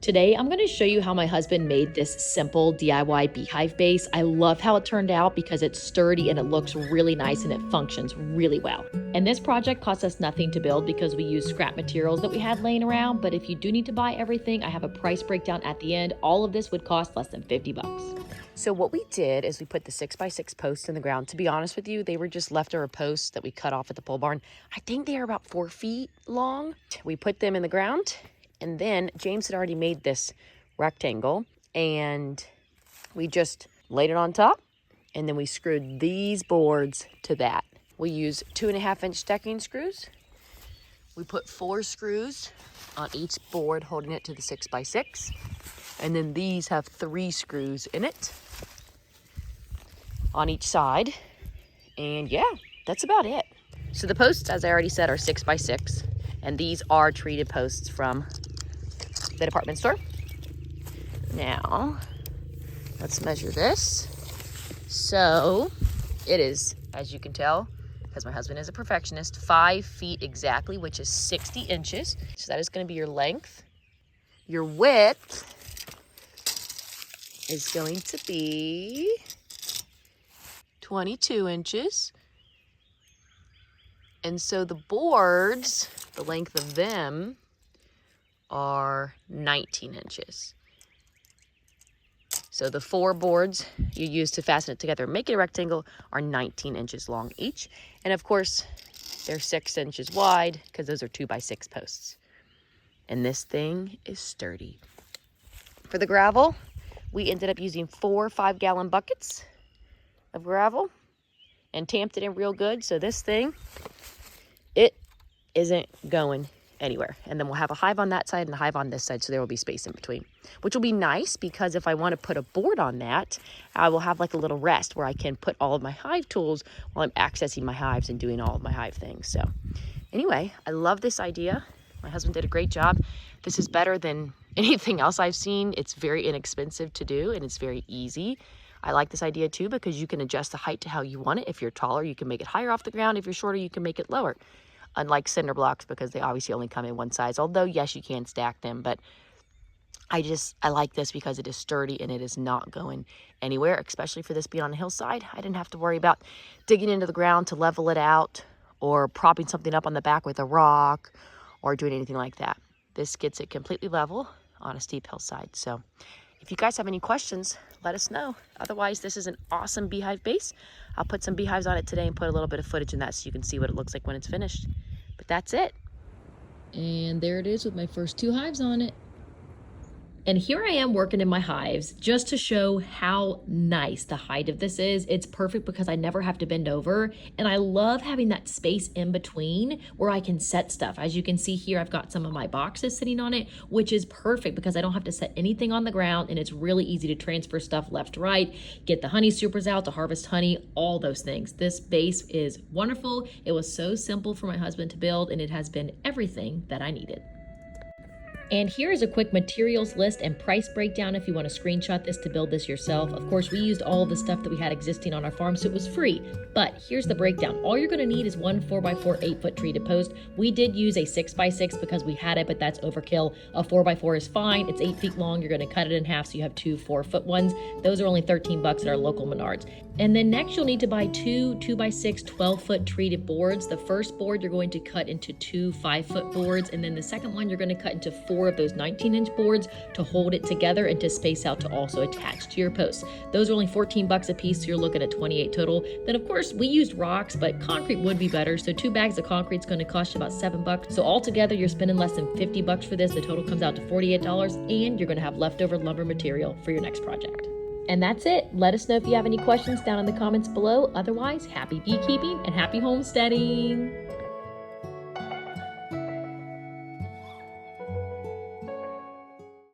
Today, I'm going to show you how my husband made this simple DIY beehive base. I love how it turned out because it's sturdy and it looks really nice and it functions really well. And this project cost us nothing to build because we used scrap materials that we had laying around. But if you do need to buy everything, I have a price breakdown at the end. All of this would cost less than 50 bucks. So what we did is we put the 6x6 posts in the ground. To be honest with you, they were just leftover posts that we cut off at the pole barn. I think they are about 4 feet long. We put them in the ground. And then James had already made this rectangle and we just laid it on top and then we screwed these boards to that. We use 2.5-inch decking screws. We put 4 screws on each board holding it to the 6x6. And then these have 3 screws in it on each side. And yeah, that's about it. So the posts, as I already said, are 6x6. And these are treated posts from the department store. Now, let's measure this. So it is, as you can tell, because my husband is a perfectionist, 5 feet exactly, which is 60 inches. So that is going to be your length. Your width is going to be 22 inches. And so the boards, the length of them are 19 inches. So the 4 boards you use to fasten it together and make it a rectangle are 19 inches long each. And of course, they're 6 inches wide because those are 2x6 posts. And this thing is sturdy. For the gravel, we ended up using 4 5-gallon buckets of gravel and tamped it in real good. So this thing, it isn't going anywhere. And then we'll have a hive on that side and a hive on this side, so there will be space in between, which will be nice because if I want to put a board on that, I will have like a little rest where I can put all of my hive tools while I'm accessing my hives and doing all of my hive things. So anyway, I love this idea. My husband did a great job. This is better than anything else I've seen. It's very inexpensive to do and it's very easy. I like this idea too because you can adjust the height to how you want it. If you're taller, you can make it higher off the ground. If you're shorter, you can make it lower. Unlike cinder blocks, because they obviously only come in one size. Although, yes, you can stack them, but I like this because it is sturdy and it is not going anywhere, especially for this being on a hillside. I didn't have to worry about digging into the ground to level it out or propping something up on the back with a rock or doing anything like that. This gets it completely level on a steep hillside. So if you guys have any questions, let us know. Otherwise, this is an awesome beehive base. I'll put some beehives on it today and put a little bit of footage in that so you can see what it looks like when it's finished. But that's it. And there it is with my first 2 hives on it. And here I am working in my hives just to show how nice the height of this is. It's perfect because I never have to bend over. And I love having that space in between where I can set stuff. As you can see here, I've got some of my boxes sitting on it, which is perfect because I don't have to set anything on the ground and it's really easy to transfer stuff left to right, get the honey supers out to harvest honey, all those things. This base is wonderful. It was so simple for my husband to build and it has been everything that I needed. And here is a quick materials list and price breakdown if you want to screenshot this to build this yourself. Of course, we used all of the stuff that we had existing on our farm, so it was free. But here's the breakdown. All you're going to need is 1 4x4 8-foot treated post. We did use a 6x6 because we had it, but that's overkill. A 4x4 is fine. It's 8 feet long. You're going to cut it in half so you have 2 4-foot ones. Those are only 13 bucks at our local Menards. And then next you'll need to buy 2 2x6 12-foot treated boards. The first board you're going to cut into 2 5-foot boards, and then the second one you're going to cut into 4 of those 19-inch boards to hold it together and to space out to also attach to your posts. Those are only 14 bucks a piece, so you're looking at 28 total. Then of course we used rocks, but concrete would be better. So 2 bags of concrete is going to cost you about 7 bucks. So altogether you're spending less than 50 bucks for this. The total comes out to $48, and you're going to have leftover lumber material for your next project. And that's it. Let us know if you have any questions down in the comments below. Otherwise, happy beekeeping and happy homesteading.